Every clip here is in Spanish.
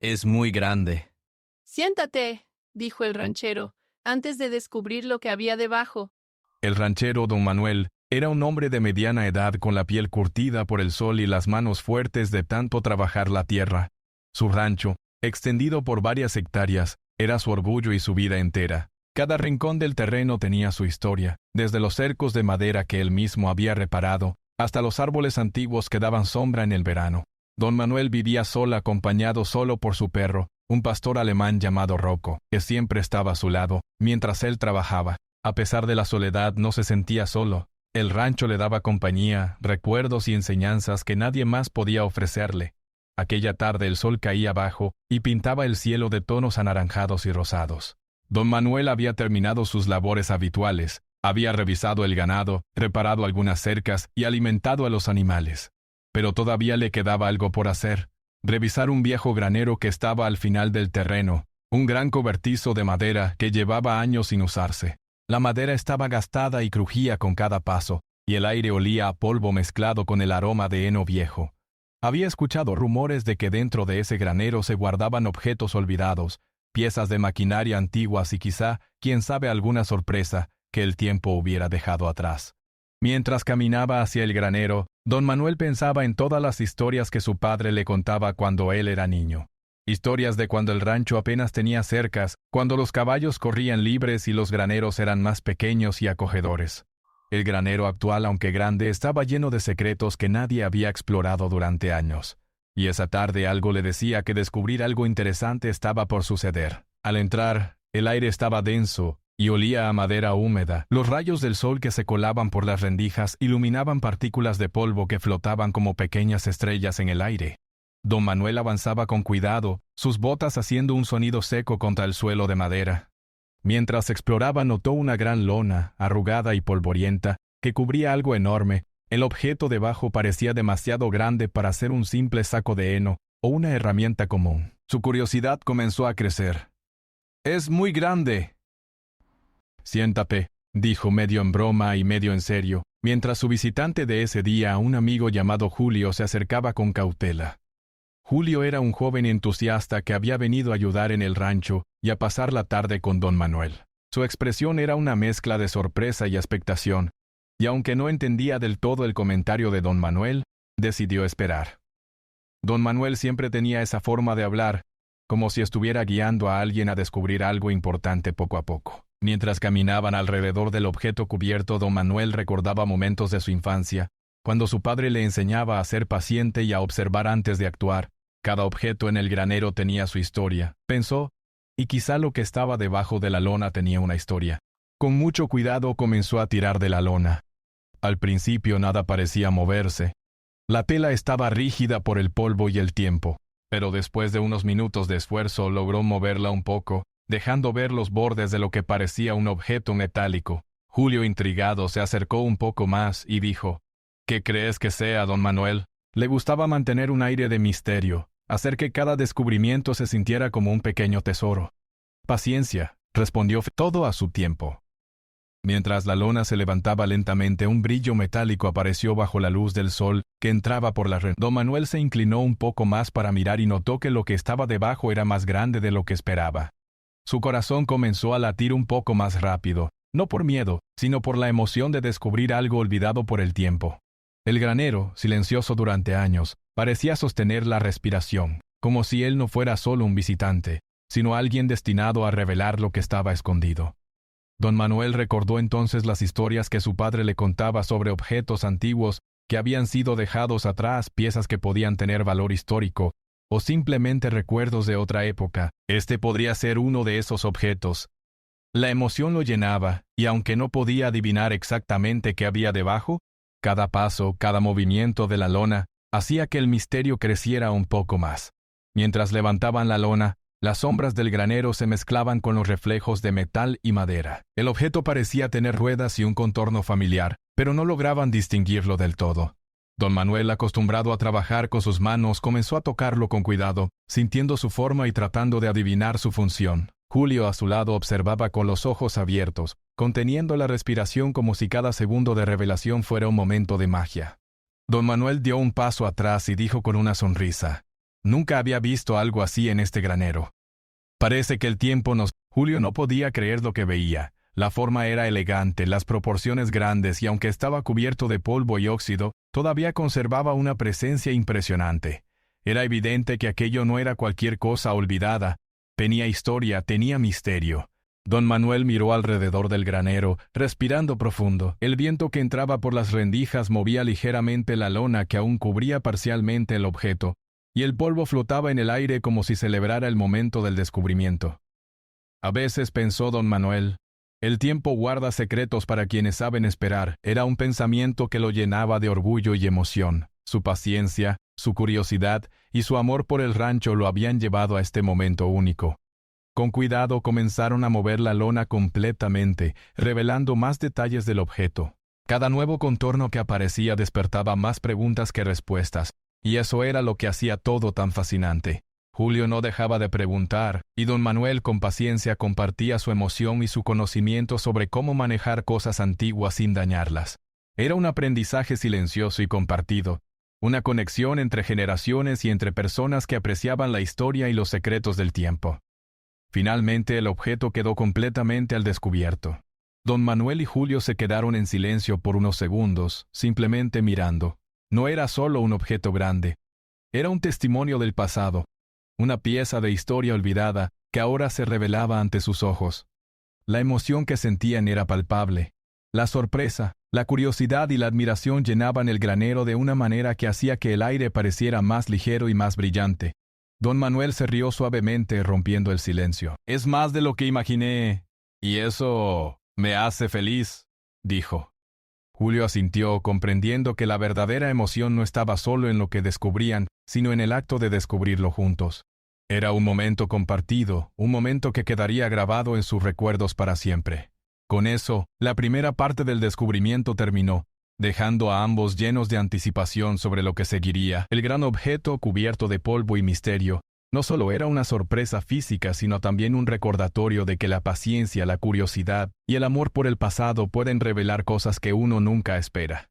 Es muy grande. Siéntate, dijo el ranchero, antes de descubrir lo que había debajo. El ranchero don Manuel era un hombre de mediana edad con la piel curtida por el sol y las manos fuertes de tanto trabajar la tierra. Su rancho, extendido por varias hectáreas, era su orgullo y su vida entera. Cada rincón del terreno tenía su historia, desde los cercos de madera que él mismo había reparado, hasta los árboles antiguos que daban sombra en el verano. Don Manuel vivía solo, acompañado solo por su perro, un pastor alemán llamado Rocco, que siempre estaba a su lado, mientras él trabajaba. A pesar de la soledad, no se sentía solo. El rancho le daba compañía, recuerdos y enseñanzas que nadie más podía ofrecerle. Aquella tarde el sol caía bajo y pintaba el cielo de tonos anaranjados y rosados. Don Manuel había terminado sus labores habituales, había revisado el ganado, reparado algunas cercas y alimentado a los animales. Pero todavía le quedaba algo por hacer: revisar un viejo granero que estaba al final del terreno, un gran cobertizo de madera que llevaba años sin usarse. La madera estaba gastada y crujía con cada paso, y el aire olía a polvo mezclado con el aroma de heno viejo. Había escuchado rumores de que dentro de ese granero se guardaban objetos olvidados, piezas de maquinaria antiguas y quizá, quién sabe, alguna sorpresa que el tiempo hubiera dejado atrás. Mientras caminaba hacia el granero, don Manuel pensaba en todas las historias que su padre le contaba cuando él era niño. Historias de cuando el rancho apenas tenía cercas, cuando los caballos corrían libres y los graneros eran más pequeños y acogedores. El granero actual, aunque grande, estaba lleno de secretos que nadie había explorado durante años. Y esa tarde algo le decía que descubrir algo interesante estaba por suceder. Al entrar, el aire estaba denso y olía a madera húmeda. Los rayos del sol que se colaban por las rendijas iluminaban partículas de polvo que flotaban como pequeñas estrellas en el aire. Don Manuel avanzaba con cuidado, sus botas haciendo un sonido seco contra el suelo de madera. Mientras exploraba, notó una gran lona, arrugada y polvorienta, que cubría algo enorme. El objeto debajo parecía demasiado grande para ser un simple saco de heno o una herramienta común. Su curiosidad comenzó a crecer. «¡Es muy grande!». «Siéntate», dijo medio en broma y medio en serio, mientras su visitante de ese día, un amigo llamado Julio, se acercaba con cautela. Julio era un joven entusiasta que había venido a ayudar en el rancho y a pasar la tarde con don Manuel. Su expresión era una mezcla de sorpresa y expectación, y aunque no entendía del todo el comentario de don Manuel, decidió esperar. Don Manuel siempre tenía esa forma de hablar, como si estuviera guiando a alguien a descubrir algo importante poco a poco. Mientras caminaban alrededor del objeto cubierto, don Manuel recordaba momentos de su infancia, cuando su padre le enseñaba a ser paciente y a observar antes de actuar. Cada objeto en el granero tenía su historia, pensó, y quizá lo que estaba debajo de la lona tenía una historia. Con mucho cuidado comenzó a tirar de la lona. Al principio nada parecía moverse. La tela estaba rígida por el polvo y el tiempo, pero después de unos minutos de esfuerzo logró moverla un poco, dejando ver los bordes de lo que parecía un objeto metálico. Julio, intrigado, se acercó un poco más y dijo: «¿Qué crees que sea, don Manuel?». Le gustaba mantener un aire de misterio, hacer que cada descubrimiento se sintiera como un pequeño tesoro. «Paciencia», respondió, «todo a su tiempo». Mientras la lona se levantaba lentamente, un brillo metálico apareció bajo la luz del sol que entraba por la rendija. Don Manuel se inclinó un poco más para mirar y notó que lo que estaba debajo era más grande de lo que esperaba. Su corazón comenzó a latir un poco más rápido, no por miedo, sino por la emoción de descubrir algo olvidado por el tiempo. El granero, silencioso durante años, parecía sostener la respiración, como si él no fuera solo un visitante, sino alguien destinado a revelar lo que estaba escondido. Don Manuel recordó entonces las historias que su padre le contaba sobre objetos antiguos que habían sido dejados atrás, piezas que podían tener valor histórico, o simplemente recuerdos de otra época. Este podría ser uno de esos objetos. La emoción lo llenaba, y aunque no podía adivinar exactamente qué había debajo, cada paso, cada movimiento de la lona, hacía que el misterio creciera un poco más. Mientras levantaban la lona, las sombras del granero se mezclaban con los reflejos de metal y madera. El objeto parecía tener ruedas y un contorno familiar, pero no lograban distinguirlo del todo. Don Manuel, acostumbrado a trabajar con sus manos, comenzó a tocarlo con cuidado, sintiendo su forma y tratando de adivinar su función. Julio, a su lado, observaba con los ojos abiertos, conteniendo la respiración como si cada segundo de revelación fuera un momento de magia. Don Manuel dio un paso atrás y dijo con una sonrisa: Nunca había visto algo así en este granero. Parece que el tiempo nos... Julio no podía creer lo que veía. La forma era elegante, las proporciones grandes y aunque estaba cubierto de polvo y óxido, todavía conservaba una presencia impresionante. Era evidente que aquello no era cualquier cosa olvidada. Tenía historia, tenía misterio. Don Manuel miró alrededor del granero, respirando profundo. El viento que entraba por las rendijas movía ligeramente la lona que aún cubría parcialmente el objeto, y el polvo flotaba en el aire como si celebrara el momento del descubrimiento. A veces pensó don Manuel, el tiempo guarda secretos para quienes saben esperar. Era un pensamiento que lo llenaba de orgullo y emoción. Su paciencia, su curiosidad y su amor por el rancho lo habían llevado a este momento único. Con cuidado comenzaron a mover la lona completamente, revelando más detalles del objeto. Cada nuevo contorno que aparecía despertaba más preguntas que respuestas, y eso era lo que hacía todo tan fascinante. Julio no dejaba de preguntar, y don Manuel con paciencia compartía su emoción y su conocimiento sobre cómo manejar cosas antiguas sin dañarlas. Era un aprendizaje silencioso y compartido, una conexión entre generaciones y entre personas que apreciaban la historia y los secretos del tiempo. Finalmente el objeto quedó completamente al descubierto. Don Manuel y Julio se quedaron en silencio por unos segundos, simplemente mirando. No era solo un objeto grande, era un testimonio del pasado, una pieza de historia olvidada que ahora se revelaba ante sus ojos. La emoción que sentían era palpable. La sorpresa, la curiosidad y la admiración llenaban el granero de una manera que hacía que el aire pareciera más ligero y más brillante. Don Manuel se rió suavemente, rompiendo el silencio. «Es más de lo que imaginé, y eso me hace feliz», dijo. Julio asintió, comprendiendo que la verdadera emoción no estaba solo en lo que descubrían, sino en el acto de descubrirlo juntos. Era un momento compartido, un momento que quedaría grabado en sus recuerdos para siempre. Con eso, la primera parte del descubrimiento terminó, dejando a ambos llenos de anticipación sobre lo que seguiría. El gran objeto, cubierto de polvo y misterio, no solo era una sorpresa física, sino también un recordatorio de que la paciencia, la curiosidad y el amor por el pasado pueden revelar cosas que uno nunca espera.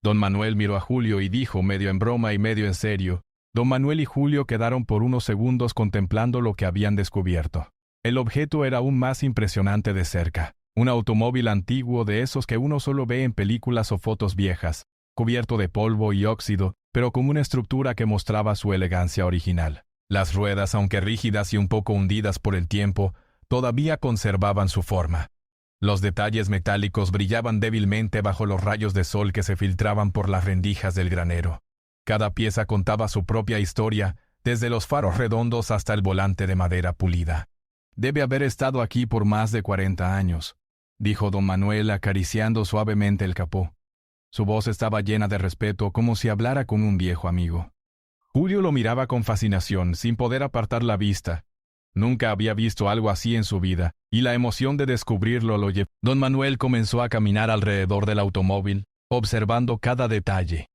Don Manuel miró a Julio y dijo, medio en broma y medio en serio. Don Manuel y Julio quedaron por unos segundos contemplando lo que habían descubierto. El objeto era aún más impresionante de cerca. Un automóvil antiguo de esos que uno solo ve en películas o fotos viejas, cubierto de polvo y óxido, pero con una estructura que mostraba su elegancia original. Las ruedas, aunque rígidas y un poco hundidas por el tiempo, todavía conservaban su forma. Los detalles metálicos brillaban débilmente bajo los rayos de sol que se filtraban por las rendijas del granero. Cada pieza contaba su propia historia, desde los faros redondos hasta el volante de madera pulida. «Debe haber estado aquí por más de 40 años», dijo don Manuel acariciando suavemente el capó. Su voz estaba llena de respeto, como si hablara con un viejo amigo. Julio lo miraba con fascinación, sin poder apartar la vista. Nunca había visto algo así en su vida, y la emoción de descubrirlo lo llevó. Don Manuel comenzó a caminar alrededor del automóvil, observando cada detalle.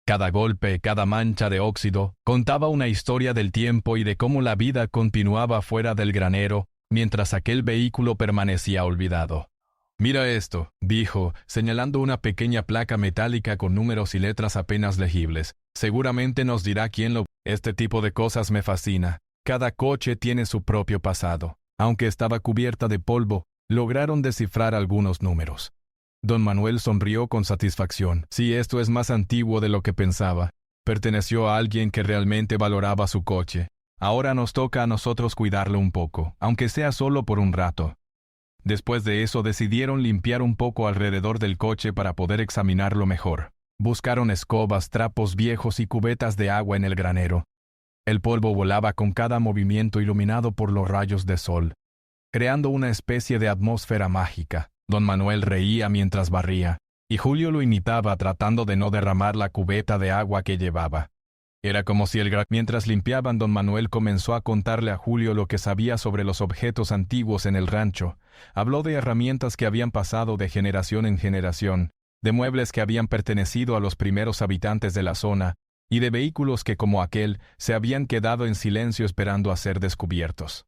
Cada golpe, cada mancha de óxido, contaba una historia del tiempo y de cómo la vida continuaba fuera del granero, mientras aquel vehículo permanecía olvidado. «Mira esto», dijo, señalando una pequeña placa metálica con números y letras apenas legibles. «Seguramente nos dirá quién lo... Este tipo de cosas me fascina. Cada coche tiene su propio pasado. Aunque estaba cubierta de polvo, lograron descifrar algunos números». Don Manuel sonrió con satisfacción. «Sí, esto es más antiguo de lo que pensaba. Perteneció a alguien que realmente valoraba su coche. Ahora nos toca a nosotros cuidarlo un poco, aunque sea solo por un rato». Después de eso decidieron limpiar un poco alrededor del coche para poder examinarlo mejor. Buscaron escobas, trapos viejos y cubetas de agua en el granero. El polvo volaba con cada movimiento iluminado por los rayos de sol, creando una especie de atmósfera mágica. Don Manuel reía mientras barría, y Julio lo imitaba tratando de no derramar la cubeta de agua que llevaba. Era como si mientras limpiaban, don Manuel comenzó a contarle a Julio lo que sabía sobre los objetos antiguos en el rancho. Habló de herramientas que habían pasado de generación en generación, de muebles que habían pertenecido a los primeros habitantes de la zona, y de vehículos que, como aquel, se habían quedado en silencio esperando a ser descubiertos.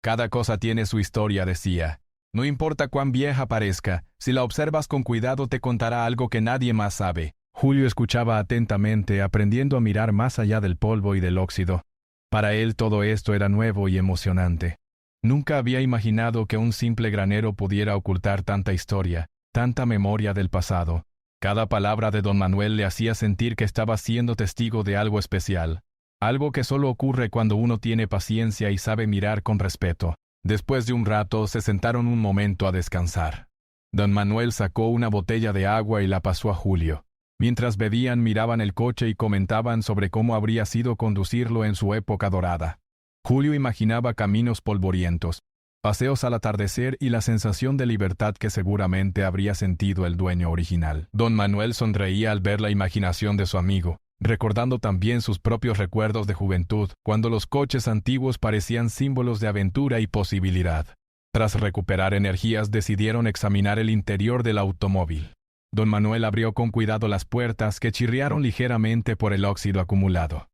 «Cada cosa tiene su historia», decía. «No importa cuán vieja parezca, si la observas con cuidado te contará algo que nadie más sabe». Julio escuchaba atentamente, aprendiendo a mirar más allá del polvo y del óxido. Para él todo esto era nuevo y emocionante. Nunca había imaginado que un simple granero pudiera ocultar tanta historia, tanta memoria del pasado. Cada palabra de don Manuel le hacía sentir que estaba siendo testigo de algo especial, algo que solo ocurre cuando uno tiene paciencia y sabe mirar con respeto. Después de un rato se sentaron un momento a descansar. Don Manuel sacó una botella de agua y la pasó a Julio. Mientras bebían miraban el coche y comentaban sobre cómo habría sido conducirlo en su época dorada. Julio imaginaba caminos polvorientos, paseos al atardecer y la sensación de libertad que seguramente habría sentido el dueño original. Don Manuel sonreía al ver la imaginación de su amigo, recordando también sus propios recuerdos de juventud, cuando los coches antiguos parecían símbolos de aventura y posibilidad. Tras recuperar energías decidieron examinar el interior del automóvil. Don Manuel abrió con cuidado las puertas que chirriaron ligeramente por el óxido acumulado.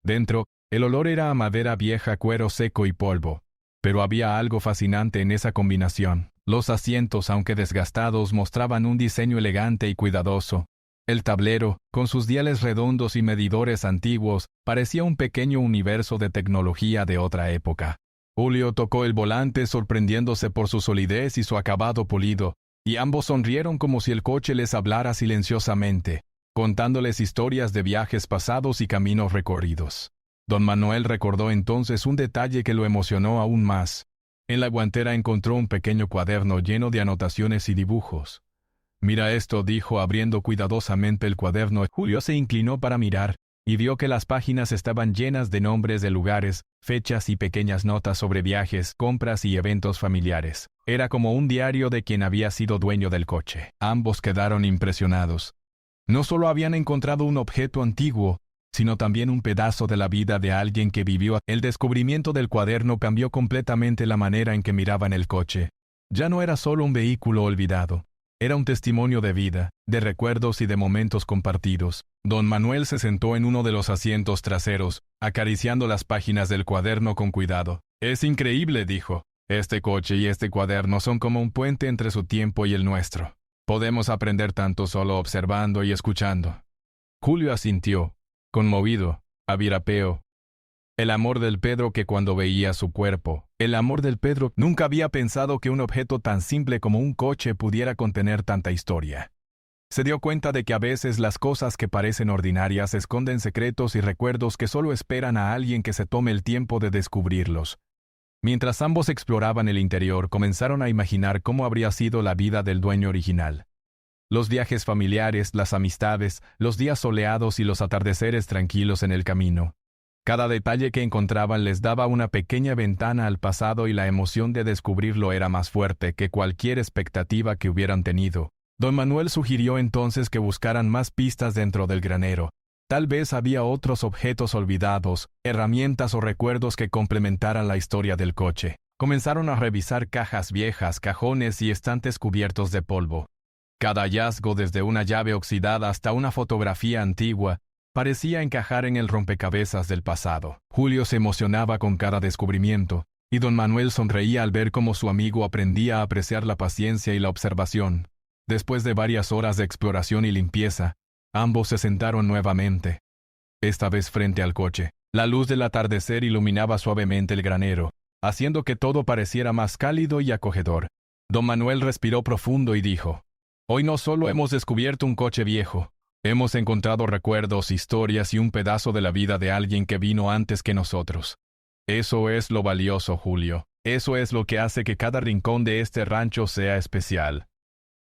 Dentro, el olor era a madera vieja, cuero seco y polvo. Pero había algo fascinante en esa combinación. Los asientos, aunque desgastados, mostraban un diseño elegante y cuidadoso. El tablero, con sus diales redondos y medidores antiguos, parecía un pequeño universo de tecnología de otra época. Julio tocó el volante sorprendiéndose por su solidez y su acabado pulido, y ambos sonrieron como si el coche les hablara silenciosamente, contándoles historias de viajes pasados y caminos recorridos. Don Manuel recordó entonces un detalle que lo emocionó aún más. En la guantera encontró un pequeño cuaderno lleno de anotaciones y dibujos. «Mira esto», dijo abriendo cuidadosamente el cuaderno. Julio se inclinó para mirar, y vio que las páginas estaban llenas de nombres de lugares, fechas y pequeñas notas sobre viajes, compras y eventos familiares. Era como un diario de quien había sido dueño del coche. Ambos quedaron impresionados. No solo habían encontrado un objeto antiguo, sino también un pedazo de la vida de alguien que vivió. El descubrimiento del cuaderno cambió completamente la manera en que miraban el coche. Ya no era solo un vehículo olvidado. Era un testimonio de vida, de recuerdos y de momentos compartidos. Don Manuel se sentó en uno de los asientos traseros, acariciando las páginas del cuaderno con cuidado. «Es increíble», dijo. «Este coche y este cuaderno son como un puente entre su tiempo y el nuestro. Podemos aprender tanto solo observando y escuchando». Julio asintió, conmovido, a virapeo. El amor del Pedro que cuando veía su cuerpo, el amor del Pedro nunca había pensado que un objeto tan simple como un coche pudiera contener tanta historia. Se dio cuenta de que a veces las cosas que parecen ordinarias esconden secretos y recuerdos que solo esperan a alguien que se tome el tiempo de descubrirlos. Mientras ambos exploraban el interior, comenzaron a imaginar cómo habría sido la vida del dueño original. Los viajes familiares, las amistades, los días soleados y los atardeceres tranquilos en el camino. Cada detalle que encontraban les daba una pequeña ventana al pasado y la emoción de descubrirlo era más fuerte que cualquier expectativa que hubieran tenido. Don Manuel sugirió entonces que buscaran más pistas dentro del granero. Tal vez había otros objetos olvidados, herramientas o recuerdos que complementaran la historia del coche. Comenzaron a revisar cajas viejas, cajones y estantes cubiertos de polvo. Cada hallazgo, desde una llave oxidada hasta una fotografía antigua, parecía encajar en el rompecabezas del pasado. Julio se emocionaba con cada descubrimiento, y don Manuel sonreía al ver cómo su amigo aprendía a apreciar la paciencia y la observación. Después de varias horas de exploración y limpieza, ambos se sentaron nuevamente, esta vez frente al coche. La luz del atardecer iluminaba suavemente el granero, haciendo que todo pareciera más cálido y acogedor. Don Manuel respiró profundo y dijo: «Hoy no solo hemos descubierto un coche viejo, hemos encontrado recuerdos, historias y un pedazo de la vida de alguien que vino antes que nosotros. Eso es lo valioso, Julio. Eso es lo que hace que cada rincón de este rancho sea especial».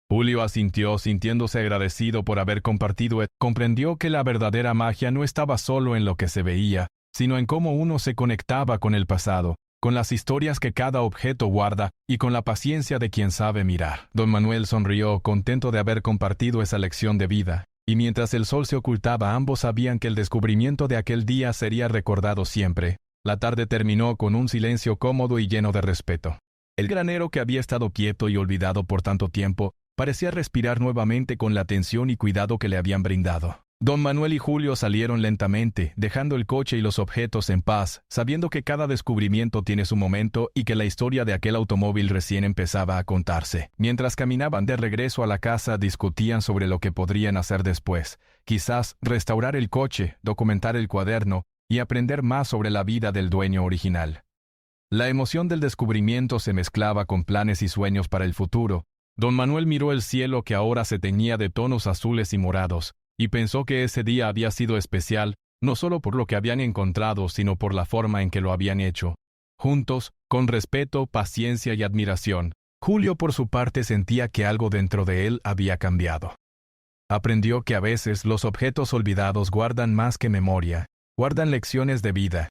Julio asintió, sintiéndose agradecido por haber compartido. Comprendió que la verdadera magia no estaba solo en lo que se veía, sino en cómo uno se conectaba con el pasado, con las historias que cada objeto guarda y con la paciencia de quien sabe mirar. Don Manuel sonrió, contento de haber compartido esa lección de vida, y mientras el sol se ocultaba, ambos sabían que el descubrimiento de aquel día sería recordado siempre. La tarde terminó con un silencio cómodo y lleno de respeto. El granero, que había estado quieto y olvidado por tanto tiempo, parecía respirar nuevamente con la atención y cuidado que le habían brindado. Don Manuel y Julio salieron lentamente, dejando el coche y los objetos en paz, sabiendo que cada descubrimiento tiene su momento y que la historia de aquel automóvil recién empezaba a contarse. Mientras caminaban de regreso a la casa, discutían sobre lo que podrían hacer después. Quizás restaurar el coche, documentar el cuaderno, y aprender más sobre la vida del dueño original. La emoción del descubrimiento se mezclaba con planes y sueños para el futuro. Don Manuel miró el cielo que ahora se teñía de tonos azules y morados, y pensó que ese día había sido especial, no solo por lo que habían encontrado, sino por la forma en que lo habían hecho. Juntos, con respeto, paciencia y admiración, Julio por su parte sentía que algo dentro de él había cambiado. Aprendió que a veces los objetos olvidados guardan más que memoria, guardan lecciones de vida.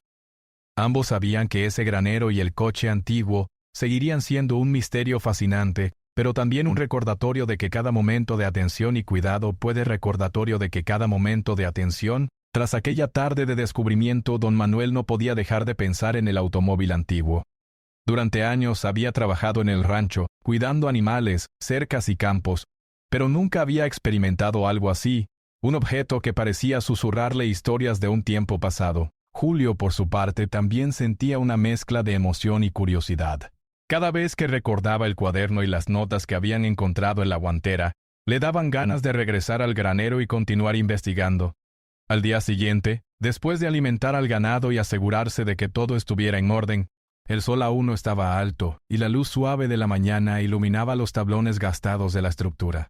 Ambos sabían que ese granero y el coche antiguo seguirían siendo un misterio fascinante, pero también un recordatorio de que cada momento de atención y cuidado puede recordatorio de que cada momento de atención. Tras aquella tarde de descubrimiento, don Manuel no podía dejar de pensar en el automóvil antiguo. Durante años había trabajado en el rancho, cuidando animales, cercas y campos, pero nunca había experimentado algo así, un objeto que parecía susurrarle historias de un tiempo pasado. Julio, por su parte, también sentía una mezcla de emoción y curiosidad. Cada vez que recordaba el cuaderno y las notas que habían encontrado en la guantera, le daban ganas de regresar al granero y continuar investigando. Al día siguiente, después de alimentar al ganado y asegurarse de que todo estuviera en orden, el sol aún no estaba alto y la luz suave de la mañana iluminaba los tablones gastados de la estructura.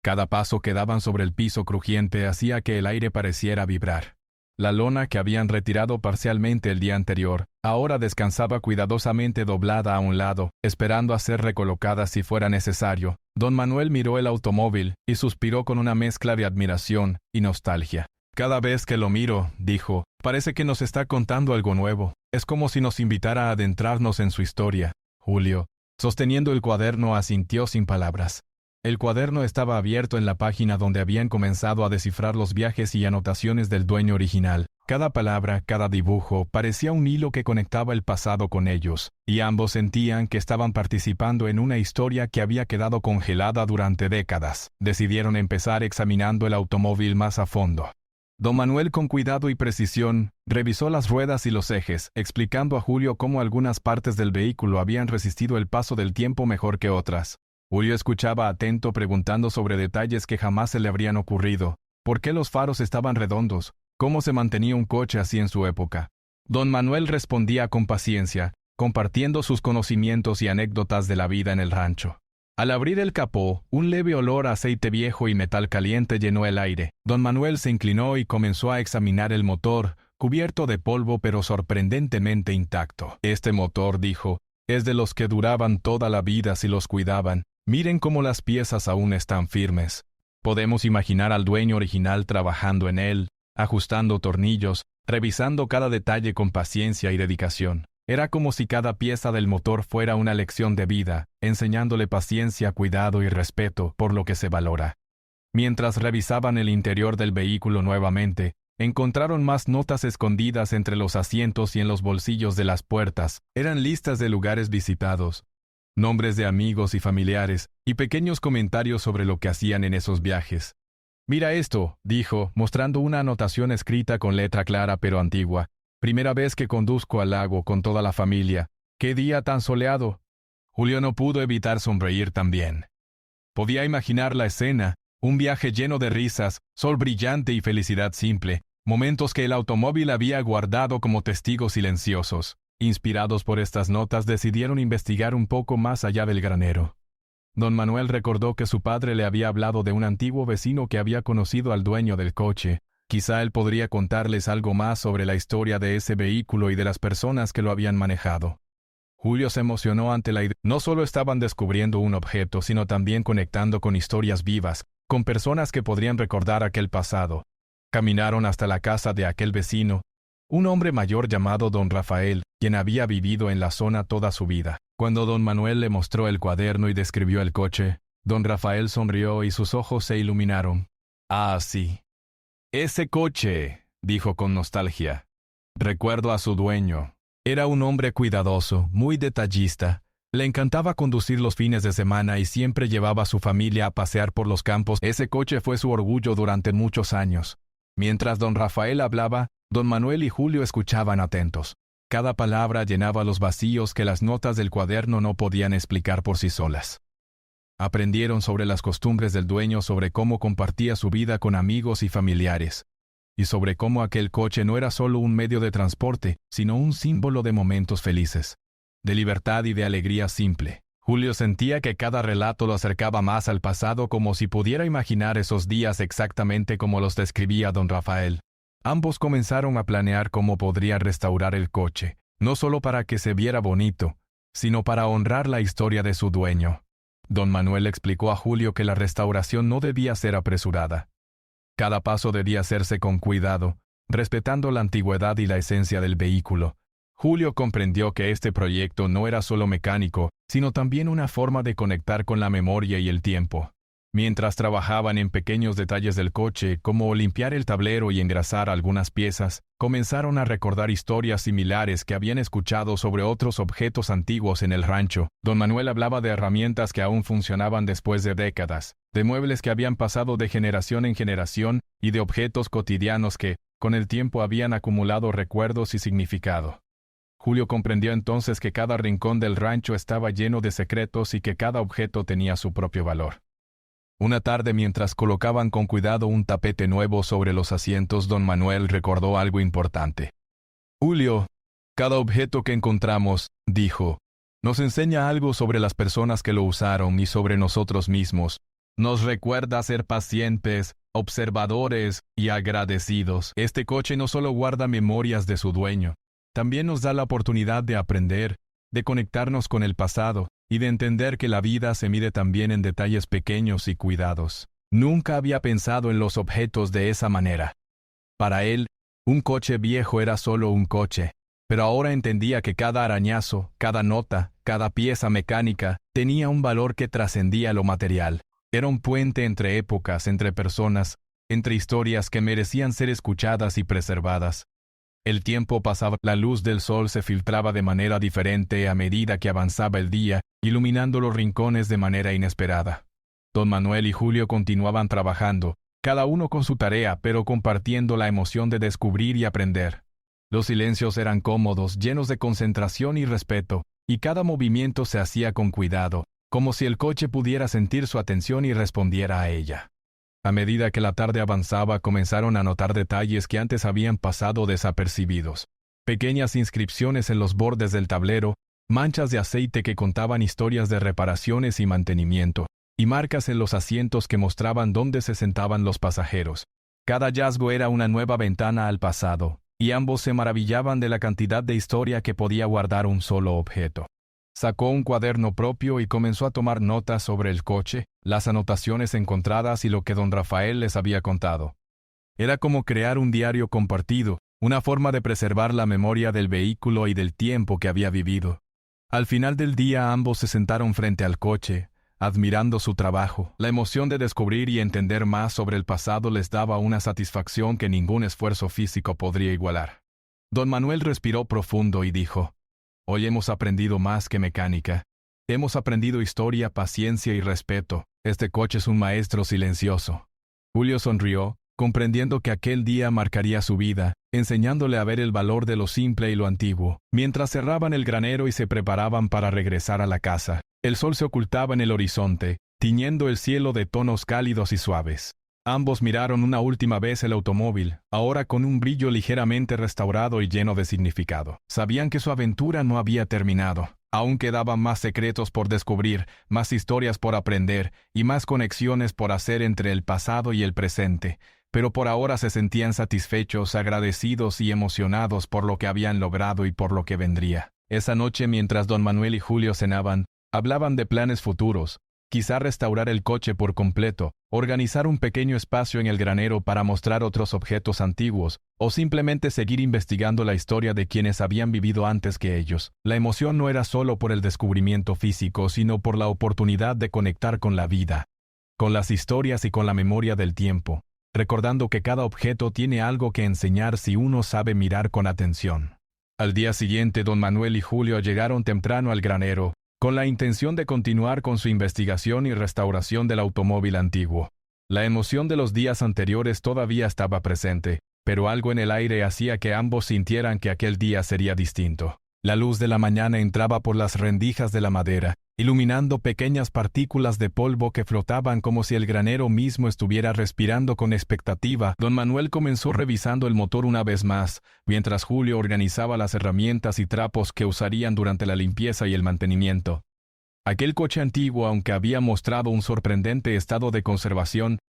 Cada paso que daban sobre el piso crujiente hacía que el aire pareciera vibrar. La lona que habían retirado parcialmente el día anterior, ahora descansaba cuidadosamente doblada a un lado, esperando a ser recolocada si fuera necesario. Don Manuel miró el automóvil y suspiró con una mezcla de admiración y nostalgia. Cada vez que lo miro, dijo, parece que nos está contando algo nuevo. Es como si nos invitara a adentrarnos en su historia. Julio, sosteniendo el cuaderno, asintió sin palabras. El cuaderno estaba abierto en la página donde habían comenzado a descifrar los viajes y anotaciones del dueño original. Cada palabra, cada dibujo, parecía un hilo que conectaba el pasado con ellos, y ambos sentían que estaban participando en una historia que había quedado congelada durante décadas. Decidieron empezar examinando el automóvil más a fondo. Don Manuel, con cuidado y precisión, revisó las ruedas y los ejes, explicando a Julio cómo algunas partes del vehículo habían resistido el paso del tiempo mejor que otras. Julio escuchaba atento, preguntando sobre detalles que jamás se le habrían ocurrido. ¿Por qué los faros estaban redondos? ¿Cómo se mantenía un coche así en su época? Don Manuel respondía con paciencia, compartiendo sus conocimientos y anécdotas de la vida en el rancho. Al abrir el capó, un leve olor a aceite viejo y metal caliente llenó el aire. Don Manuel se inclinó y comenzó a examinar el motor, cubierto de polvo pero sorprendentemente intacto. Este motor, dijo, es de los que duraban toda la vida si los cuidaban. Miren cómo las piezas aún están firmes. Podemos imaginar al dueño original trabajando en él, ajustando tornillos, revisando cada detalle con paciencia y dedicación. Era como si cada pieza del motor fuera una lección de vida, enseñándole paciencia, cuidado y respeto por lo que se valora. Mientras revisaban el interior del vehículo nuevamente, encontraron más notas escondidas entre los asientos y en los bolsillos de las puertas. Eran listas de lugares visitados, nombres de amigos y familiares, y pequeños comentarios sobre lo que hacían en esos viajes. «Mira esto», dijo, mostrando una anotación escrita con letra clara pero antigua. «Primera vez que conduzco al lago con toda la familia. ¡Qué día tan soleado!». Julio no pudo evitar sonreír también. Podía imaginar la escena, un viaje lleno de risas, sol brillante y felicidad simple, momentos que el automóvil había guardado como testigos silenciosos. Inspirados por estas notas, decidieron investigar un poco más allá del granero. Don Manuel recordó que su padre le había hablado de un antiguo vecino que había conocido al dueño del coche. Quizá él podría contarles algo más sobre la historia de ese vehículo y de las personas que lo habían manejado. Julio se emocionó ante la idea. No solo estaban descubriendo un objeto, sino también conectando con historias vivas, con personas que podrían recordar aquel pasado. Caminaron hasta la casa de aquel vecino, un hombre mayor llamado don Rafael, quien había vivido en la zona toda su vida. Cuando don Manuel le mostró el cuaderno y describió el coche, don Rafael sonrió y sus ojos se iluminaron. «Ah, sí. Ese coche», dijo con nostalgia. «Recuerdo a su dueño. Era un hombre cuidadoso, muy detallista. Le encantaba conducir los fines de semana y siempre llevaba a su familia a pasear por los campos. Ese coche fue su orgullo durante muchos años». Mientras don Rafael hablaba, don Manuel y Julio escuchaban atentos. Cada palabra llenaba los vacíos que las notas del cuaderno no podían explicar por sí solas. Aprendieron sobre las costumbres del dueño, sobre cómo compartía su vida con amigos y familiares. y sobre cómo aquel coche no era solo un medio de transporte, sino un símbolo de momentos felices, de libertad y de alegría simple. Julio sentía que cada relato lo acercaba más al pasado, como si pudiera imaginar esos días exactamente como los describía don Rafael. Ambos comenzaron a planear cómo podría restaurar el coche, no solo para que se viera bonito, sino para honrar la historia de su dueño. Don Manuel explicó a Julio que la restauración no debía ser apresurada. Cada paso debía hacerse con cuidado, respetando la antigüedad y la esencia del vehículo. Julio comprendió que este proyecto no era solo mecánico, sino también una forma de conectar con la memoria y el tiempo. Mientras trabajaban en pequeños detalles del coche, como limpiar el tablero y engrasar algunas piezas, comenzaron a recordar historias similares que habían escuchado sobre otros objetos antiguos en el rancho. Don Manuel hablaba de herramientas que aún funcionaban después de décadas, de muebles que habían pasado de generación en generación y de objetos cotidianos que, con el tiempo, habían acumulado recuerdos y significado. Julio comprendió entonces que cada rincón del rancho estaba lleno de secretos y que cada objeto tenía su propio valor. Una tarde, mientras colocaban con cuidado un tapete nuevo sobre los asientos, don Manuel recordó algo importante. «Julio, cada objeto que encontramos», dijo, «nos enseña algo sobre las personas que lo usaron y sobre nosotros mismos. Nos recuerda ser pacientes, observadores y agradecidos. Este coche no solo guarda memorias de su dueño, también nos da la oportunidad de aprender, de conectarnos con el pasado, y de entender que la vida se mide también en detalles pequeños y cuidados. Nunca había pensado en los objetos de esa manera. Para él, un coche viejo era solo un coche, pero ahora entendía que cada arañazo, cada nota, cada pieza mecánica, tenía un valor que trascendía lo material. Era un puente entre épocas, entre personas, entre historias que merecían ser escuchadas y preservadas. El tiempo pasaba, la luz del sol se filtraba de manera diferente a medida que avanzaba el día, iluminando los rincones de manera inesperada. Don Manuel y Julio continuaban trabajando, cada uno con su tarea, pero compartiendo la emoción de descubrir y aprender. Los silencios eran cómodos, llenos de concentración y respeto, y cada movimiento se hacía con cuidado, como si el coche pudiera sentir su atención y respondiera a ella. A medida que la tarde avanzaba, comenzaron a notar detalles que antes habían pasado desapercibidos. Pequeñas inscripciones en los bordes del tablero, manchas de aceite que contaban historias de reparaciones y mantenimiento, y marcas en los asientos que mostraban dónde se sentaban los pasajeros. Cada hallazgo era una nueva ventana al pasado, y ambos se maravillaban de la cantidad de historia que podía guardar un solo objeto. Sacó un cuaderno propio y comenzó a tomar notas sobre el coche, las anotaciones encontradas y lo que don Rafael les había contado. Era como crear un diario compartido, una forma de preservar la memoria del vehículo y del tiempo que había vivido. Al final del día ambos se sentaron frente al coche, admirando su trabajo. La emoción de descubrir y entender más sobre el pasado les daba una satisfacción que ningún esfuerzo físico podría igualar. Don Manuel respiró profundo y dijo: «Hoy hemos aprendido más que mecánica. Hemos aprendido historia, paciencia y respeto. Este coche es un maestro silencioso». Julio sonrió, comprendiendo que aquel día marcaría su vida, enseñándole a ver el valor de lo simple y lo antiguo. Mientras cerraban el granero y se preparaban para regresar a la casa, el sol se ocultaba en el horizonte, tiñendo el cielo de tonos cálidos y suaves. Ambos miraron una última vez el automóvil, ahora con un brillo ligeramente restaurado y lleno de significado. Sabían que su aventura no había terminado. Aún quedaban más secretos por descubrir, más historias por aprender y más conexiones por hacer entre el pasado y el presente. Pero por ahora se sentían satisfechos, agradecidos y emocionados por lo que habían logrado y por lo que vendría. Esa noche, mientras don Manuel y Julio cenaban, hablaban de planes futuros. Quizá restaurar el coche por completo, organizar un pequeño espacio en el granero para mostrar otros objetos antiguos, o simplemente seguir investigando la historia de quienes habían vivido antes que ellos. La emoción no era solo por el descubrimiento físico, sino por la oportunidad de conectar con la vida, con las historias y con la memoria del tiempo, recordando que cada objeto tiene algo que enseñar si uno sabe mirar con atención. Al día siguiente, don Manuel y Julio llegaron temprano al granero, con la intención de continuar con su investigación y restauración del automóvil antiguo. La emoción de los días anteriores todavía estaba presente, pero algo en el aire hacía que ambos sintieran que aquel día sería distinto. La luz de la mañana entraba por las rendijas de la madera, iluminando pequeñas partículas de polvo que flotaban como si el granero mismo estuviera respirando con expectativa. Don Manuel comenzó revisando el motor una vez más, mientras Julio organizaba las herramientas y trapos que usarían durante la limpieza y el mantenimiento. Aquel coche antiguo, aunque había mostrado un sorprendente estado de conservación,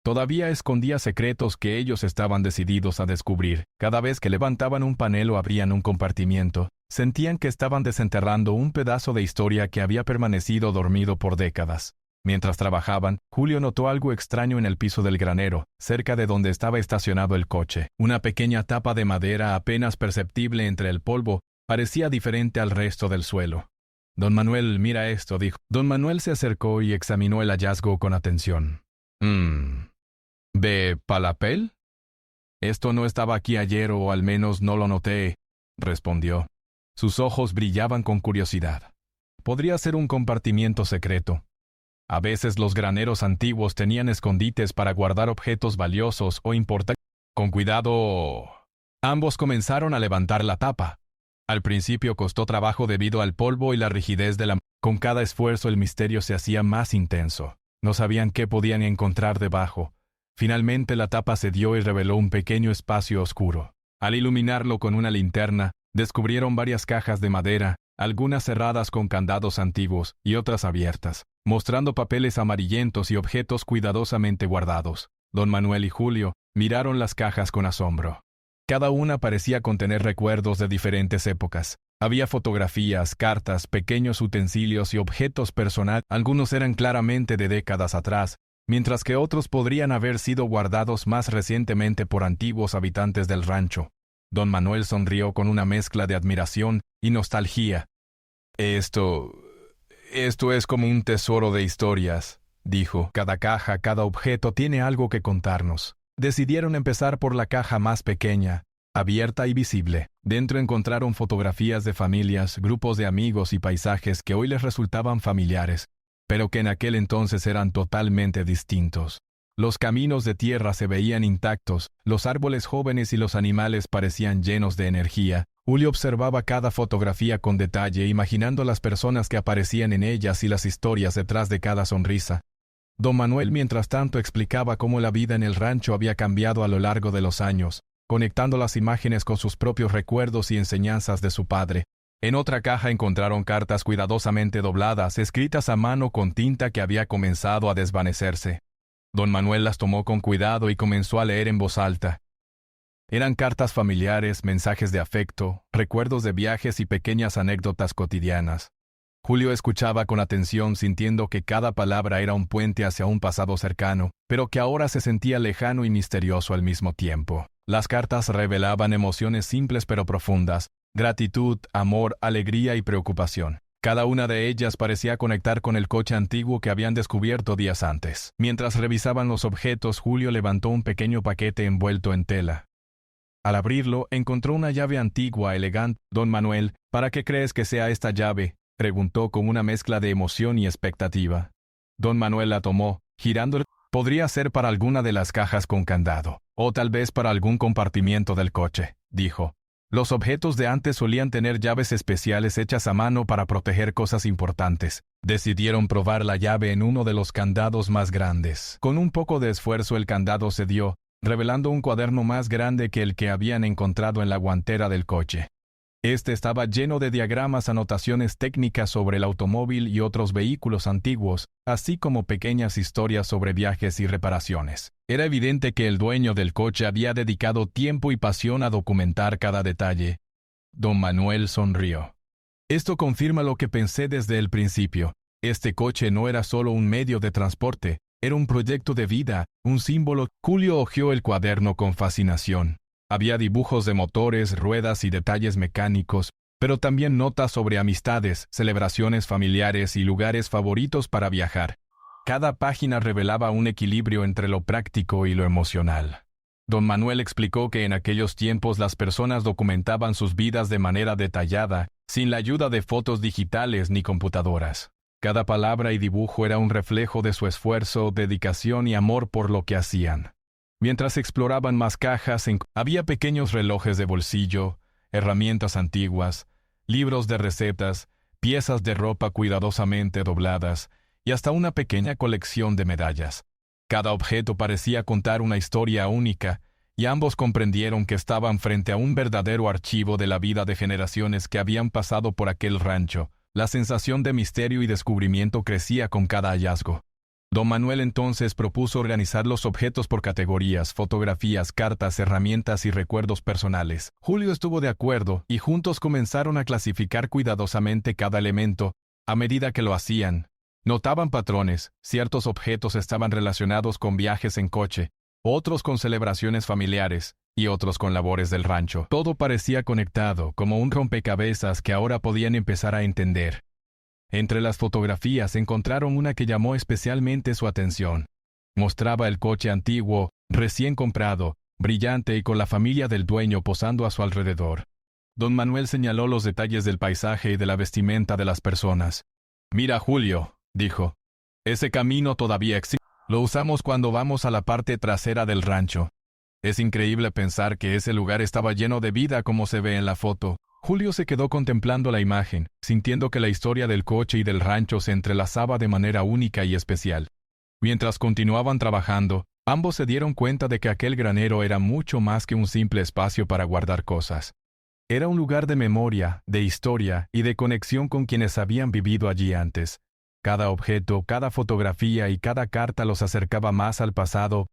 todavía escondía secretos que ellos estaban decididos a descubrir. Cada vez que levantaban un panel o abrían un compartimiento, sentían que estaban desenterrando un pedazo de historia que había permanecido dormido por décadas. Mientras trabajaban, Julio notó algo extraño en el piso del granero, cerca de donde estaba estacionado el coche. Una pequeña tapa de madera apenas perceptible entre el polvo parecía diferente al resto del suelo. «Don Manuel, mira esto», dijo. Don Manuel se acercó y examinó el hallazgo con atención. ¿Ve palapel? Esto no estaba aquí ayer, o al menos no lo noté, respondió. Sus ojos brillaban con curiosidad. Podría ser un compartimiento secreto. A veces los graneros antiguos tenían escondites para guardar objetos valiosos o importantes. Con cuidado. Ambos comenzaron a levantar la tapa. Al principio costó trabajo debido al polvo y la rigidez de la... Con cada esfuerzo el misterio se hacía más intenso. No sabían qué podían encontrar debajo. Finalmente la tapa cedió y reveló un pequeño espacio oscuro. Al iluminarlo con una linterna, descubrieron varias cajas de madera, algunas cerradas con candados antiguos y otras abiertas, mostrando papeles amarillentos y objetos cuidadosamente guardados. Don Manuel y Julio miraron las cajas con asombro. Cada una parecía contener recuerdos de diferentes épocas. Había fotografías, cartas, pequeños utensilios y objetos personales. Algunos eran claramente de décadas atrás, mientras que otros podrían haber sido guardados más recientemente por antiguos habitantes del rancho. Don Manuel sonrió con una mezcla de admiración y nostalgia. Esto es como un tesoro de historias, dijo. Cada caja, cada objeto tiene algo que contarnos. Decidieron empezar por la caja más pequeña, abierta y visible. Dentro encontraron fotografías de familias, grupos de amigos y paisajes que hoy les resultaban familiares, pero que en aquel entonces eran totalmente distintos. Los caminos de tierra se veían intactos, los árboles jóvenes y los animales parecían llenos de energía. Julio observaba cada fotografía con detalle, imaginando las personas que aparecían en ellas y las historias detrás de cada sonrisa. Don Manuel, mientras tanto, explicaba cómo la vida en el rancho había cambiado a lo largo de los años, conectando las imágenes con sus propios recuerdos y enseñanzas de su padre. En otra caja encontraron cartas cuidadosamente dobladas, escritas a mano con tinta que había comenzado a desvanecerse. Don Manuel las tomó con cuidado y comenzó a leer en voz alta. Eran cartas familiares, mensajes de afecto, recuerdos de viajes y pequeñas anécdotas cotidianas. Julio escuchaba con atención, sintiendo que cada palabra era un puente hacia un pasado cercano, pero que ahora se sentía lejano y misterioso al mismo tiempo. Las cartas revelaban emociones simples pero profundas: gratitud, amor, alegría y preocupación. Cada una de ellas parecía conectar con el coche antiguo que habían descubierto días antes. Mientras revisaban los objetos, Julio levantó un pequeño paquete envuelto en tela. Al abrirlo, encontró una llave antigua, elegante. «Don Manuel, ¿para qué crees que sea esta llave?», preguntó con una mezcla de emoción y expectativa. Don Manuel la tomó, girándola. «Podría ser para alguna de las cajas con candado, o tal vez para algún compartimiento del coche», dijo. Los objetos de antes solían tener llaves especiales hechas a mano para proteger cosas importantes. Decidieron probar la llave en uno de los candados más grandes. Con un poco de esfuerzo el candado cedió, revelando un cuaderno más grande que el que habían encontrado en la guantera del coche. Este estaba lleno de diagramas, anotaciones técnicas sobre el automóvil y otros vehículos antiguos, así como pequeñas historias sobre viajes y reparaciones. Era evidente que el dueño del coche había dedicado tiempo y pasión a documentar cada detalle. Don Manuel sonrió. «Esto confirma lo que pensé desde el principio. Este coche no era solo un medio de transporte, era un proyecto de vida, un símbolo». Julio hojeó el cuaderno con fascinación. Había dibujos de motores, ruedas y detalles mecánicos, pero también notas sobre amistades, celebraciones familiares y lugares favoritos para viajar. Cada página revelaba un equilibrio entre lo práctico y lo emocional. Don Manuel explicó que en aquellos tiempos las personas documentaban sus vidas de manera detallada, sin la ayuda de fotos digitales ni computadoras. Cada palabra y dibujo era un reflejo de su esfuerzo, dedicación y amor por lo que hacían. Mientras exploraban más cajas, había pequeños relojes de bolsillo, herramientas antiguas libros de recetas, piezas de ropa cuidadosamente dobladas y hasta una pequeña colección de medallas. Cada objeto parecía contar una historia única, y ambos comprendieron que estaban frente a un verdadero archivo de la vida de generaciones que habían pasado por aquel rancho. La sensación de misterio y descubrimiento crecía con cada hallazgo. Don Manuel entonces propuso organizar los objetos por categorías: fotografías, cartas, herramientas y recuerdos personales. Julio estuvo de acuerdo y juntos comenzaron a clasificar cuidadosamente cada elemento. A medida que lo hacían, notaban patrones. Ciertos objetos estaban relacionados con viajes en coche, otros con celebraciones familiares y otros con labores del rancho. Todo parecía conectado, como un rompecabezas que ahora podían empezar a entender. Entre las fotografías encontraron una que llamó especialmente su atención. Mostraba el coche antiguo, recién comprado, brillante y con la familia del dueño posando a su alrededor. Don Manuel señaló los detalles del paisaje y de la vestimenta de las personas. «Mira, Julio», dijo, «ese camino todavía existe. Lo usamos cuando vamos a la parte trasera del rancho. Es increíble pensar que ese lugar estaba lleno de vida como se ve en la foto». Julio se quedó contemplando la imagen, sintiendo que la historia del coche y del rancho se entrelazaba de manera única y especial. Mientras continuaban trabajando, ambos se dieron cuenta de que aquel granero era mucho más que un simple espacio para guardar cosas. Era un lugar de memoria, de historia y de conexión con quienes habían vivido allí antes. Cada objeto, cada fotografía y cada carta los acercaba más al pasado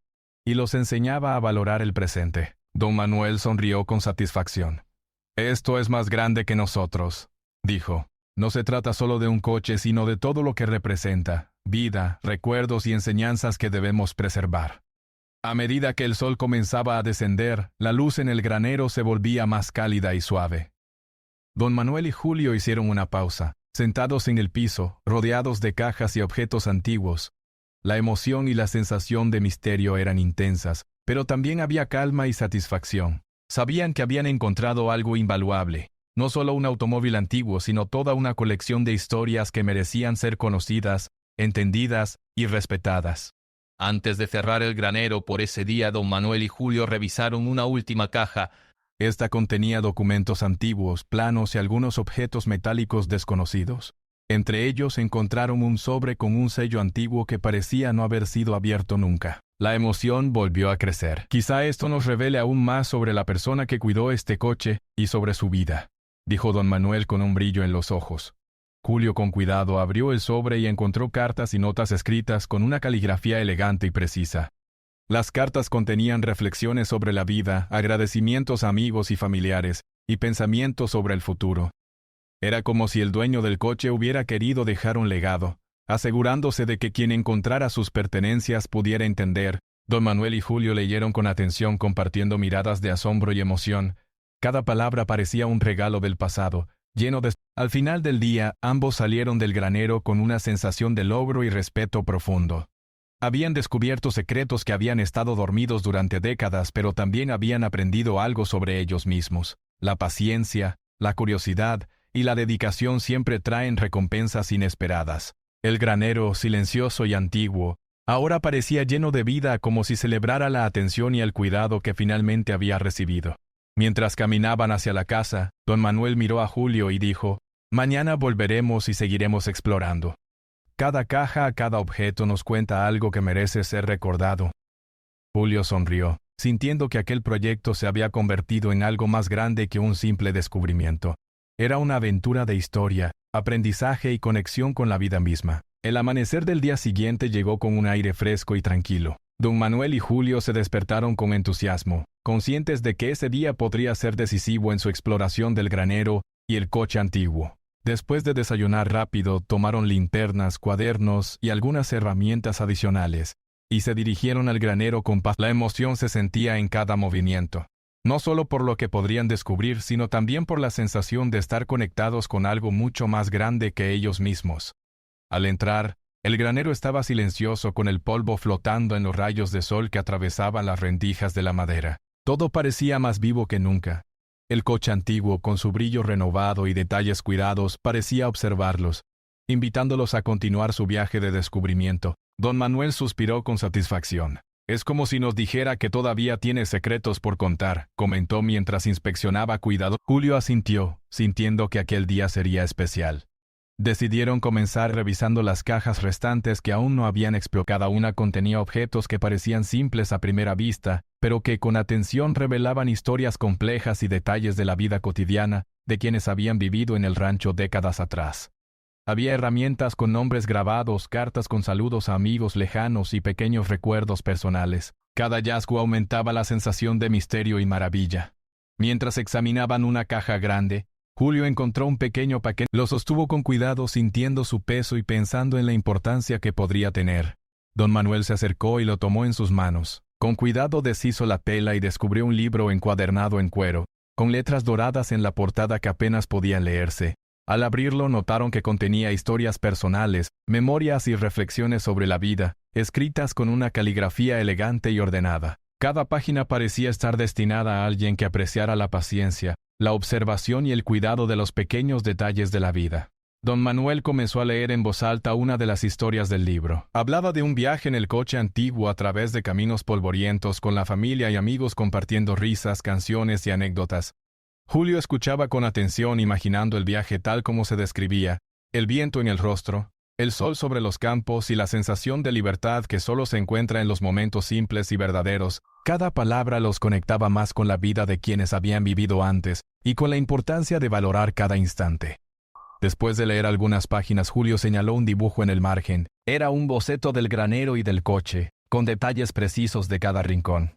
y los enseñaba a valorar el presente. Don Manuel sonrió con satisfacción. «Esto es más grande que nosotros», dijo. «No se trata solo de un coche, sino de todo lo que representa, vida, recuerdos y enseñanzas que debemos preservar». A medida que el sol comenzaba a descender, la luz en el granero se volvía más cálida y suave. Don Manuel y Julio hicieron una pausa, sentados en el piso, rodeados de cajas y objetos antiguos. La emoción y la sensación de misterio eran intensas, pero también había calma y satisfacción. Sabían que habían encontrado algo invaluable, no solo un automóvil antiguo, sino toda una colección de historias que merecían ser conocidas, entendidas y respetadas. Antes de cerrar el granero por ese día, don Manuel y Julio revisaron una última caja. Esta contenía documentos antiguos, planos y algunos objetos metálicos desconocidos. Entre ellos encontraron un sobre con un sello antiguo que parecía no haber sido abierto nunca. La emoción volvió a crecer. «Quizá esto nos revele aún más sobre la persona que cuidó este coche y sobre su vida», dijo don Manuel con un brillo en los ojos. Julio con cuidado abrió el sobre y encontró cartas y notas escritas con una caligrafía elegante y precisa. Las cartas contenían reflexiones sobre la vida, agradecimientos a amigos y familiares, y pensamientos sobre el futuro. Era como si el dueño del coche hubiera querido dejar un legado, asegurándose de que quien encontrara sus pertenencias pudiera entender. Don Manuel y Julio leyeron con atención, compartiendo miradas de asombro y emoción. Cada palabra parecía un regalo del pasado, lleno de... Al final del día, ambos salieron del granero con una sensación de logro y respeto profundo. Habían descubierto secretos que habían estado dormidos durante décadas, pero también habían aprendido algo sobre ellos mismos. La paciencia, la curiosidad y la dedicación siempre traen recompensas inesperadas. El granero, silencioso y antiguo, ahora parecía lleno de vida, como si celebrara la atención y el cuidado que finalmente había recibido. Mientras caminaban hacia la casa, don Manuel miró a Julio y dijo: «Mañana volveremos y seguiremos explorando. Cada caja, cada objeto nos cuenta algo que merece ser recordado». Julio sonrió, sintiendo que aquel proyecto se había convertido en algo más grande que un simple descubrimiento. Era una aventura de historia, aprendizaje y conexión con la vida misma. El amanecer del día siguiente llegó con un aire fresco y tranquilo. Don Manuel y Julio se despertaron con entusiasmo, conscientes de que ese día podría ser decisivo en su exploración del granero y el coche antiguo. Después de desayunar rápido, tomaron linternas, cuadernos y algunas herramientas adicionales, y se dirigieron al granero con paz. La emoción se sentía en cada movimiento. No solo por lo que podrían descubrir, sino también por la sensación de estar conectados con algo mucho más grande que ellos mismos. Al entrar, el granero estaba silencioso, con el polvo flotando en los rayos de sol que atravesaban las rendijas de la madera. Todo parecía más vivo que nunca. El coche antiguo, con su brillo renovado y detalles cuidados, parecía observarlos, invitándolos a continuar su viaje de descubrimiento. Don Manuel suspiró con satisfacción. Es como si nos dijera que todavía tiene secretos por contar, comentó mientras inspeccionaba cuidado. Julio asintió, sintiendo que aquel día sería especial. Decidieron comenzar revisando las cajas restantes que aún no habían explorado. Cada una contenía objetos que parecían simples a primera vista, pero que con atención revelaban historias complejas y detalles de la vida cotidiana de quienes habían vivido en el rancho décadas atrás. Había herramientas con nombres grabados, cartas con saludos a amigos lejanos y pequeños recuerdos personales. Cada hallazgo aumentaba la sensación de misterio y maravilla. Mientras examinaban una caja grande, Julio encontró un pequeño paquete. Lo sostuvo con cuidado, sintiendo su peso y pensando en la importancia que podría tener. Don Manuel se acercó y lo tomó en sus manos. Con cuidado deshizo la tela y descubrió un libro encuadernado en cuero, con letras doradas en la portada que apenas podían leerse. Al abrirlo notaron que contenía historias personales, memorias y reflexiones sobre la vida, escritas con una caligrafía elegante y ordenada. Cada página parecía estar destinada a alguien que apreciara la paciencia, la observación y el cuidado de los pequeños detalles de la vida. Don Manuel comenzó a leer en voz alta una de las historias del libro. Hablaba de un viaje en el coche antiguo a través de caminos polvorientos con la familia y amigos compartiendo risas, canciones y anécdotas. Julio escuchaba con atención imaginando el viaje tal como se describía, el viento en el rostro, el sol sobre los campos y la sensación de libertad que solo se encuentra en los momentos simples y verdaderos. Cada palabra los conectaba más con la vida de quienes habían vivido antes y con la importancia de valorar cada instante. Después de leer algunas páginas, Julio señaló un dibujo en el margen. Era un boceto del granero y del coche, con detalles precisos de cada rincón.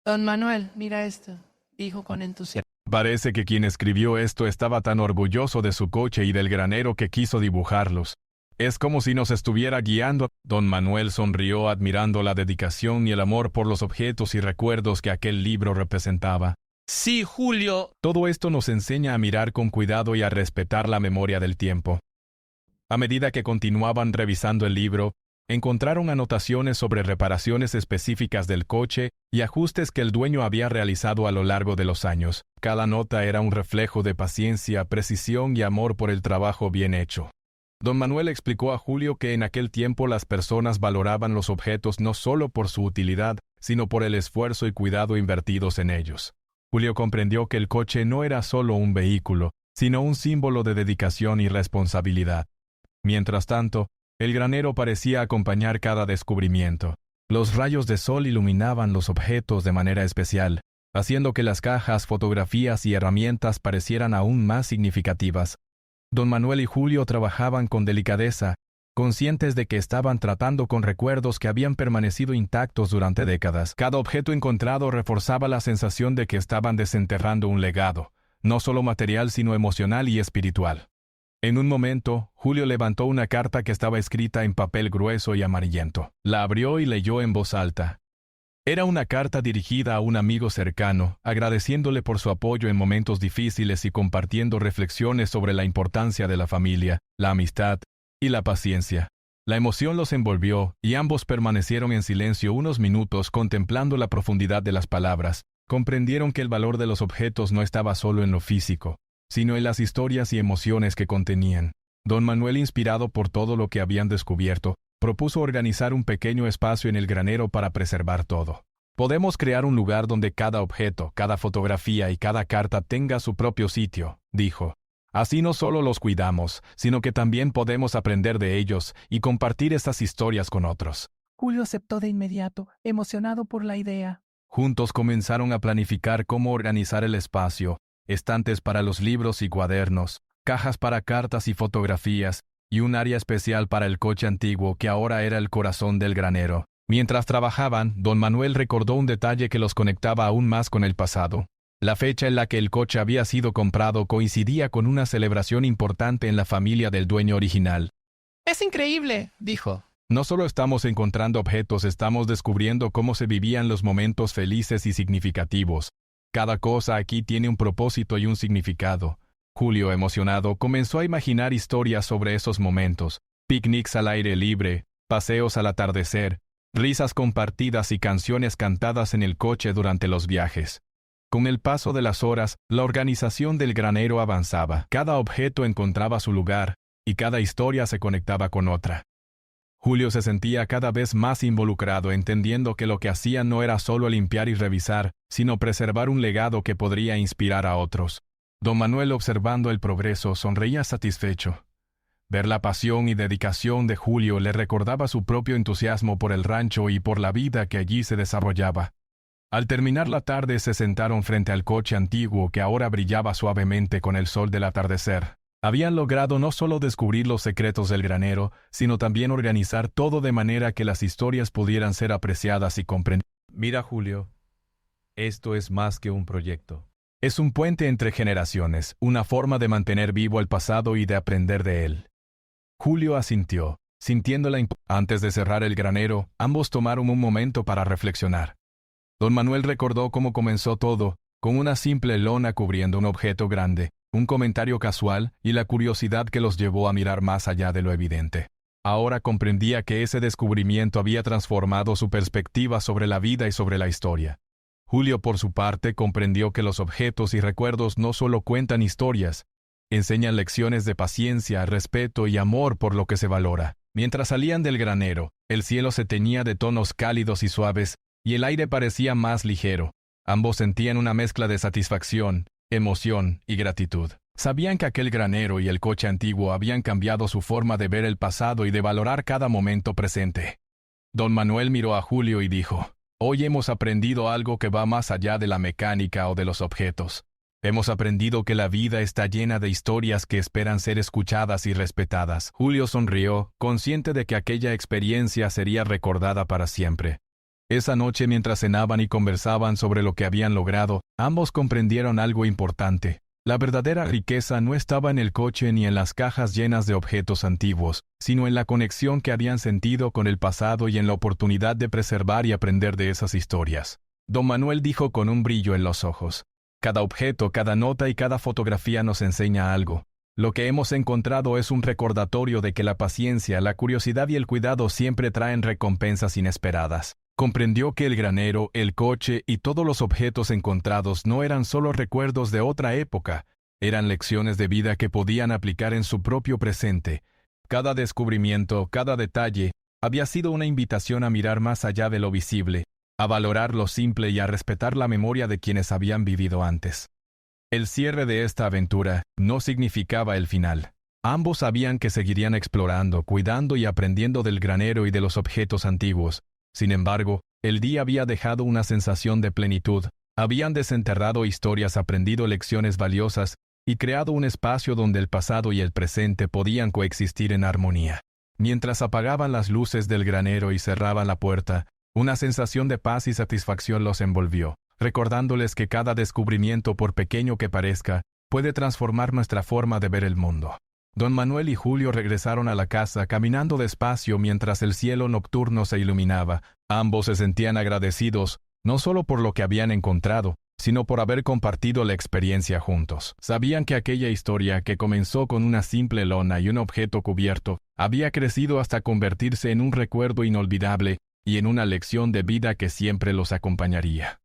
Don Manuel, mira esto, dijo con entusiasmo. Parece que quien escribió esto estaba tan orgulloso de su coche y del granero que quiso dibujarlos. Es como si nos estuviera guiando. Don Manuel sonrió admirando la dedicación y el amor por los objetos y recuerdos que aquel libro representaba. Sí, Julio. Todo esto nos enseña a mirar con cuidado y a respetar la memoria del tiempo. A medida que continuaban revisando el libro, encontraron anotaciones sobre reparaciones específicas del coche y ajustes que el dueño había realizado a lo largo de los años. Cada nota era un reflejo de paciencia, precisión y amor por el trabajo bien hecho. Don Manuel explicó a Julio que en aquel tiempo las personas valoraban los objetos no solo por su utilidad, sino por el esfuerzo y cuidado invertidos en ellos. Julio comprendió que el coche no era solo un vehículo, sino un símbolo de dedicación y responsabilidad. Mientras tanto, el granero parecía acompañar cada descubrimiento. Los rayos de sol iluminaban los objetos de manera especial, haciendo que las cajas, fotografías y herramientas parecieran aún más significativas. Don Manuel y Julio trabajaban con delicadeza, conscientes de que estaban tratando con recuerdos que habían permanecido intactos durante décadas. Cada objeto encontrado reforzaba la sensación de que estaban desenterrando un legado, no solo material sino emocional y espiritual. En un momento, Julio levantó una carta que estaba escrita en papel grueso y amarillento. La abrió y leyó en voz alta. Era una carta dirigida a un amigo cercano, agradeciéndole por su apoyo en momentos difíciles y compartiendo reflexiones sobre la importancia de la familia, la amistad y la paciencia. La emoción los envolvió y ambos permanecieron en silencio unos minutos contemplando la profundidad de las palabras. Comprendieron que el valor de los objetos no estaba solo en lo físico, sino en las historias y emociones que contenían. Don Manuel, inspirado por todo lo que habían descubierto, propuso organizar un pequeño espacio en el granero para preservar todo. Podemos crear un lugar donde cada objeto, cada fotografía y cada carta tenga su propio sitio, dijo. Así no solo los cuidamos, sino que también podemos aprender de ellos y compartir estas historias con otros. Julio aceptó de inmediato, emocionado por la idea. Juntos comenzaron a planificar cómo organizar el espacio, estantes para los libros y cuadernos, cajas para cartas y fotografías, y un área especial para el coche antiguo que ahora era el corazón del granero. Mientras trabajaban, don Manuel recordó un detalle que los conectaba aún más con el pasado. La fecha en la que el coche había sido comprado coincidía con una celebración importante en la familia del dueño original. «Es increíble», dijo. No solo estamos encontrando objetos, estamos descubriendo cómo se vivían los momentos felices y significativos. Cada cosa aquí tiene un propósito y un significado. Julio, emocionado, comenzó a imaginar historias sobre esos momentos. Picnics al aire libre, paseos al atardecer, risas compartidas y canciones cantadas en el coche durante los viajes. Con el paso de las horas, la organización del granero avanzaba. Cada objeto encontraba su lugar, y cada historia se conectaba con otra. Julio se sentía cada vez más involucrado, entendiendo que lo que hacía no era solo limpiar y revisar, sino preservar un legado que podría inspirar a otros. Don Manuel, observando el progreso, sonreía satisfecho. Ver la pasión y dedicación de Julio le recordaba su propio entusiasmo por el rancho y por la vida que allí se desarrollaba. Al terminar la tarde se sentaron frente al coche antiguo que ahora brillaba suavemente con el sol del atardecer. Habían logrado no solo descubrir los secretos del granero, sino también organizar todo de manera que las historias pudieran ser apreciadas y comprendidas. Mira, Julio, esto es más que un proyecto. Es un puente entre generaciones, una forma de mantener vivo el pasado y de aprender de él. Julio asintió, sintiendo la importancia. Antes de cerrar el granero, ambos tomaron un momento para reflexionar. Don Manuel recordó cómo comenzó todo, con una simple lona cubriendo un objeto grande, un comentario casual y la curiosidad que los llevó a mirar más allá de lo evidente. Ahora comprendía que ese descubrimiento había transformado su perspectiva sobre la vida y sobre la historia. Julio, por su parte, comprendió que los objetos y recuerdos no solo cuentan historias, enseñan lecciones de paciencia, respeto y amor por lo que se valora. Mientras salían del granero, el cielo se teñía de tonos cálidos y suaves, y el aire parecía más ligero. Ambos sentían una mezcla de satisfacción, emoción y gratitud. Sabían que aquel granero y el coche antiguo habían cambiado su forma de ver el pasado y de valorar cada momento presente. Don Manuel miró a Julio y dijo: «Hoy hemos aprendido algo que va más allá de la mecánica o de los objetos. Hemos aprendido que la vida está llena de historias que esperan ser escuchadas y respetadas». Julio sonrió, consciente de que aquella experiencia sería recordada para siempre. Esa noche, mientras cenaban y conversaban sobre lo que habían logrado, ambos comprendieron algo importante. La verdadera riqueza no estaba en el coche ni en las cajas llenas de objetos antiguos, sino en la conexión que habían sentido con el pasado y en la oportunidad de preservar y aprender de esas historias. Don Manuel dijo con un brillo en los ojos: «Cada objeto, cada nota y cada fotografía nos enseña algo. Lo que hemos encontrado es un recordatorio de que la paciencia, la curiosidad y el cuidado siempre traen recompensas inesperadas». Comprendió que el granero, el coche y todos los objetos encontrados no eran solo recuerdos de otra época, eran lecciones de vida que podían aplicar en su propio presente. Cada descubrimiento, cada detalle, había sido una invitación a mirar más allá de lo visible, a valorar lo simple y a respetar la memoria de quienes habían vivido antes. El cierre de esta aventura no significaba el final. Ambos sabían que seguirían explorando, cuidando y aprendiendo del granero y de los objetos antiguos. Sin embargo, el día había dejado una sensación de plenitud. Habían desenterrado historias, aprendido lecciones valiosas y creado un espacio donde el pasado y el presente podían coexistir en armonía. Mientras apagaban las luces del granero y cerraban la puerta, una sensación de paz y satisfacción los envolvió, recordándoles que cada descubrimiento, por pequeño que parezca, puede transformar nuestra forma de ver el mundo. Don Manuel y Julio regresaron a la casa caminando despacio mientras el cielo nocturno se iluminaba. Ambos se sentían agradecidos, no solo por lo que habían encontrado, sino por haber compartido la experiencia juntos. Sabían que aquella historia, que comenzó con una simple lona y un objeto cubierto, había crecido hasta convertirse en un recuerdo inolvidable y en una lección de vida que siempre los acompañaría.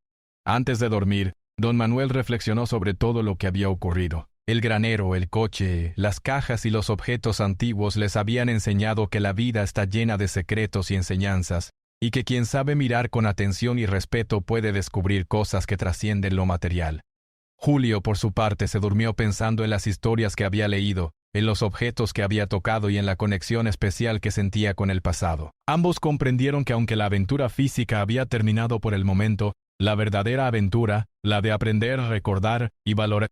Antes de dormir, don Manuel reflexionó sobre todo lo que había ocurrido. El granero, el coche, las cajas y los objetos antiguos les habían enseñado que la vida está llena de secretos y enseñanzas, y que quien sabe mirar con atención y respeto puede descubrir cosas que trascienden lo material. Julio, por su parte, se durmió pensando en las historias que había leído, en los objetos que había tocado y en la conexión especial que sentía con el pasado. Ambos comprendieron que aunque la aventura física había terminado por el momento, la verdadera aventura, la de aprender, recordar y valorar,